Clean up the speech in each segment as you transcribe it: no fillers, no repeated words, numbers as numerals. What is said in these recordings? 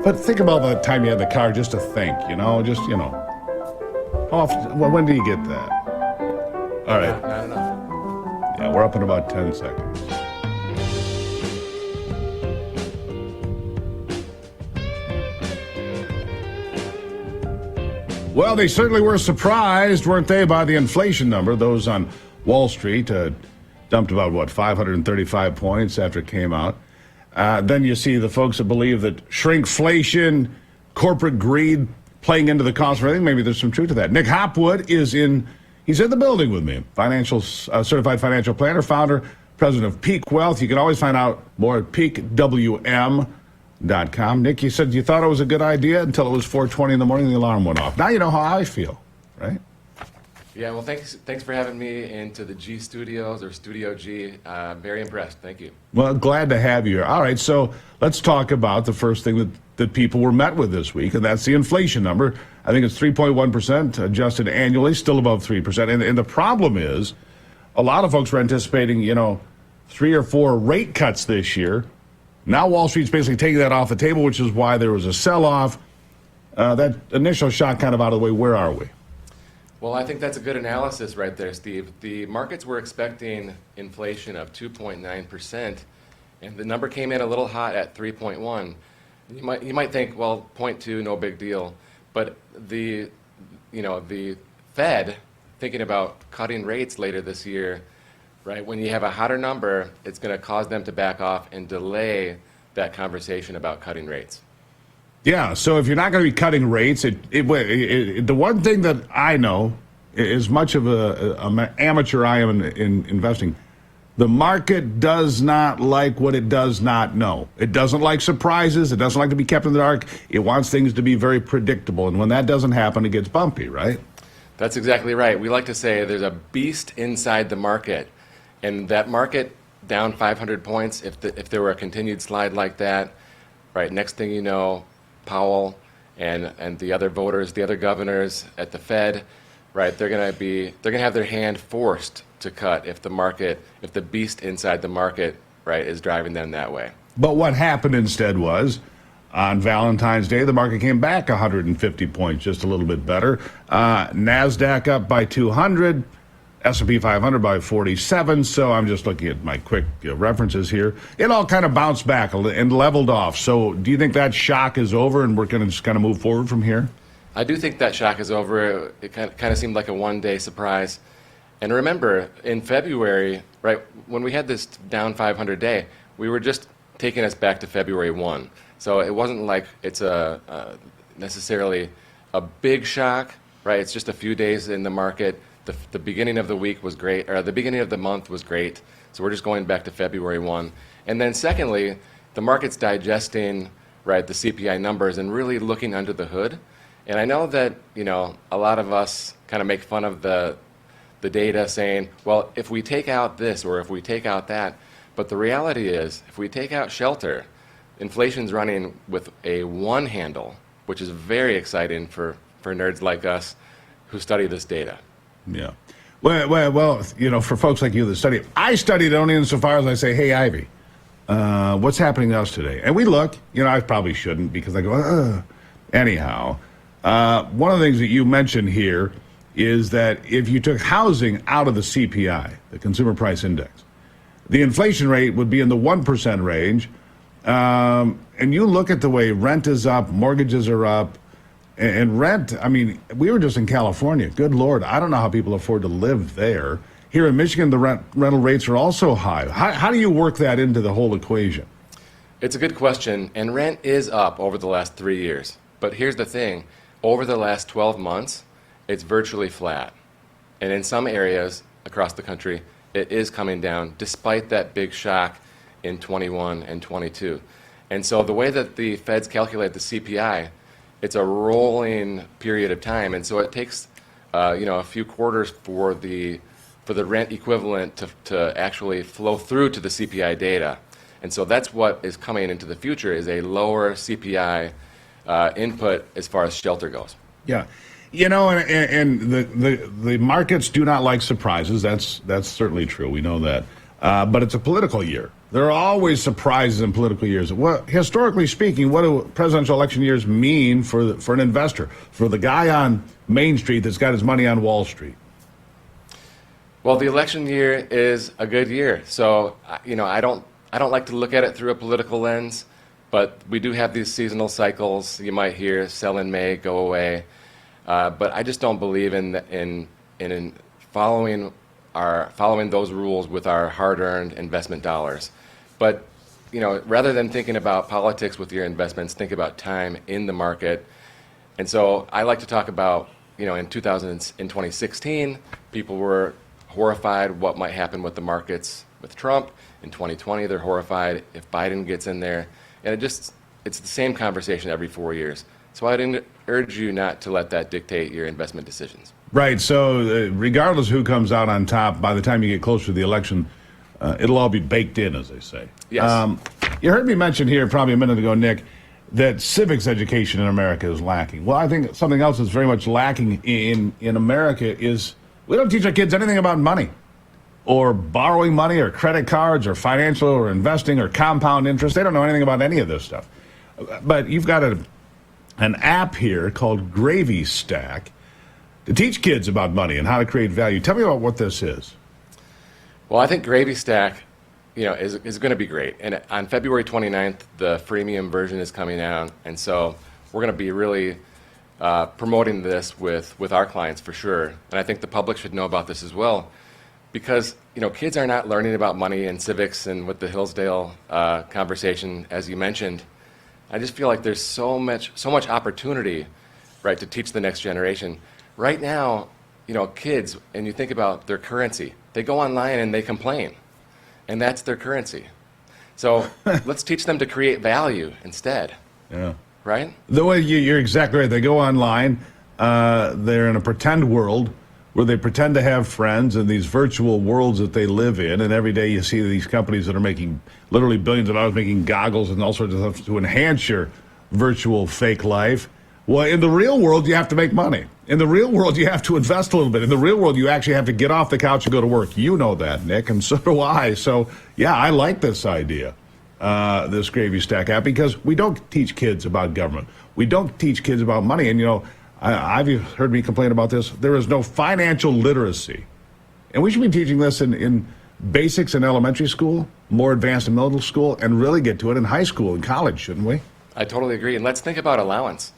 But think about the time you had the car just to think, How often, when do you get that? All right. Not enough. Yeah, we're up in about 10 seconds. Well, they certainly were surprised, weren't they, by the inflation number. Those on Wall Street dumped about, 535 points after it came out. Then you see the folks that believe that shrinkflation, corporate greed playing into the cost of everything. Maybe there's some truth to that. Nick Hopwood he's in the building with me. Certified financial planner, founder, president of Peak Wealth. You can always find out more at peakwm.com. Nick, you said you thought it was a good idea until it was 4:20 in the morning and the alarm went off. Now you know how I feel, right? Yeah, well, thanks for having me into the G Studios, or Studio G. Very impressed. Thank you. Well, glad to have you here. All right, so let's talk about the first thing that people were met with this week, and that's the inflation number. I think it's 3.1% adjusted annually, still above 3%. And the problem is a lot of folks were anticipating, 3 or 4 rate cuts this year. Now Wall Street's basically taking that off the table, which is why there was a sell-off. That initial shock kind of out of the way. Where are we? Well, I think that's a good analysis right there, Steve. The markets were expecting inflation of 2.9%, and the number came in a little hot at 3.1. You might think, well, 0.2, no big deal. But the Fed thinking about cutting rates later this year, right? When you have a hotter number, it's going to cause them to back off and delay that conversation about cutting rates. Yeah, so if you're not going to be cutting rates, the one thing that I know, as much of an amateur I am in investing, the market does not like what it does not know. It doesn't like surprises. It doesn't like to be kept in the dark. It wants things to be very predictable. And when that doesn't happen, it gets bumpy, right? That's exactly right. We like to say there's a beast inside the market. And that market down 500 points, if there were a continued slide like that, right, next thing you know, Powell and the other voters, the other governors at the Fed, right, they're going to have their hand forced to cut if the beast inside the market, right, is driving them that way. But what happened instead was, on Valentine's Day, the market came back 150 points, just a little bit better. NASDAQ up by 200, S&P 500 by 47. So I'm just looking at my quick references here. It all kind of bounced back and leveled off. So do you think that shock is over and we're going to just kind of move forward from here? I do think that shock is over. It kind of seemed like a one-day surprise. And remember, in February, right, when we had this down 500 day, we were just taking us back to February 1. So it wasn't like it's necessarily a big shock, right? It's just a few days in the market. The beginning of the week was great, or the beginning of the month was great. So we're just going back to February 1. And then secondly, the market's digesting, right, the CPI numbers and really looking under the hood. And I know that, a lot of us kind of make fun of the data saying, well, if we take out this or if we take out that, but the reality is, if we take out shelter, inflation's running with a 1 handle, which is very exciting for nerds like us who study this data. Yeah. Well, for folks like you that study it, I studied it only insofar as I say, hey, Ivy, what's happening to us today? And we look, I probably shouldn't because I go, anyhow. One of the things that you mentioned here is that if you took housing out of the CPI, the Consumer Price Index, the inflation rate would be in the 1% range. And you look at the way rent is up, mortgages are up, and rent, we were just in California. Good Lord, I don't know how people afford to live there. Here in Michigan, the rental rates are also high. How do you work that into the whole equation? It's a good question, and rent is up over the last 3 years. But here's the thing. Over the last 12 months, it's virtually flat. And in some areas across the country, it is coming down despite that big shock in 21 and 22. And so the way that the feds calculate the CPI, it's a rolling period of time. And so it takes a few quarters for the rent equivalent to actually flow through to the CPI data. And so that's what is coming into the future, is a lower CPI input as far as shelter goes. Yeah. And the markets do not like surprises. That's certainly true. We know that. But it's a political year. There are always surprises in political years. What, historically speaking, what do presidential election years mean for an investor, for the guy on Main Street that's got his money on Wall Street? Well, the election year is a good year, so I don't like to look at it through a political lens, but we do have these seasonal cycles. You might hear sell in May, go away, but I just don't believe in following those rules with our hard-earned investment dollars. But rather than thinking about politics with your investments, think about time in the market. And so I like to talk about in 2016, people were horrified what might happen with the markets with Trump. In 2020, they're horrified if Biden gets in there. And it's the same conversation every 4 years. So I'd urge you not to let that dictate your investment decisions. Right. So regardless of who comes out on top, by the time you get closer to the election, it'll all be baked in, as they say. Yes. You heard me mention here probably a minute ago, Nick, that civics education in America is lacking. Well, I think something else that's very much lacking in America is we don't teach our kids anything about money or borrowing money or credit cards or financial or investing or compound interest. They don't know anything about any of this stuff. But you've got an app here called Gravy Stack to teach kids about money and how to create value. Tell me about what this is. Well, I think Gravy Stack, is going to be great. And on February 29th, the freemium version is coming out, and so we're going to be really promoting this with our clients for sure. And I think the public should know about this as well, because kids are not learning about money and civics and with the Hillsdale conversation, as you mentioned. I just feel like there's so much opportunity, right, to teach the next generation. Right now, kids, and you think about their currency, they go online and they complain, and that's their currency. So let's teach them to create value instead. Yeah. Right? The way you're exactly right. They go online. They're in a pretend world where they pretend to have friends in these virtual worlds that they live in. And every day you see these companies that are making literally billions of dollars making goggles and all sorts of stuff to enhance your virtual fake life. Well, in the real world, you have to make money. In the real world, you have to invest a little bit. In the real world, you actually have to get off the couch and go to work. You know that, Nick, and so do I. So, yeah, I like this idea, this Gravy Stack app, because we don't teach kids about government. We don't teach kids about money. And, I've heard me complain about this. There is no financial literacy. And we should be teaching this in basics in elementary school, more advanced in middle school, and really get to it in high school and college, shouldn't we? I totally agree. And let's think about allowance.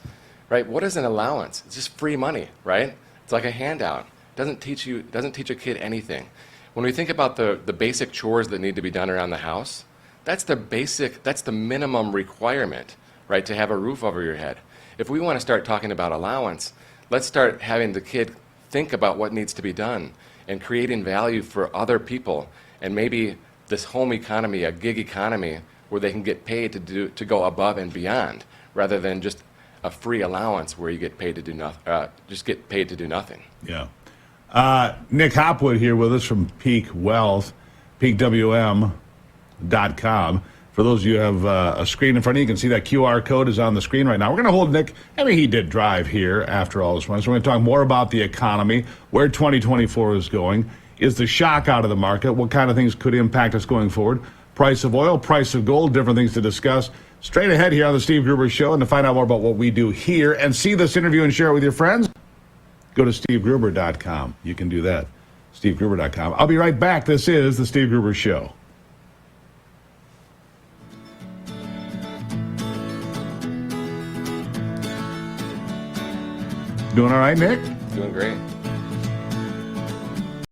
Right? What is an allowance? It's just free money, right? It's like a handout. It doesn't teach a kid anything. When we think about the basic chores that need to be done around the house, that's the minimum requirement, right, to have a roof over your head. If we want to start talking about allowance, let's start having the kid think about what needs to be done and creating value for other people, and maybe this home economy, a gig economy, where they can get paid to go above and beyond, rather than just a free allowance where you get paid to do nothing. Just get paid to do nothing. Yeah. Nick Hopwood here with us from Peak Wealth, peakwm.com. For those of you who have a screen in front of you, you can see that QR code is on the screen right now. We're going to hold Nick. I mean, he did drive here after all this one. So we're going to talk more about the economy, where 2024 is going. Is the shock out of the market? What kind of things could impact us going forward? Price of oil, price of gold, different things to discuss. Straight ahead here on the Steve Gruber Show. And to find out more about what we do here and see this interview and share it with your friends, go to stevegruber.com. You can do that. stevegruber.com. I'll be right back. This is the Steve Gruber Show. Doing all right, Nick? Doing great.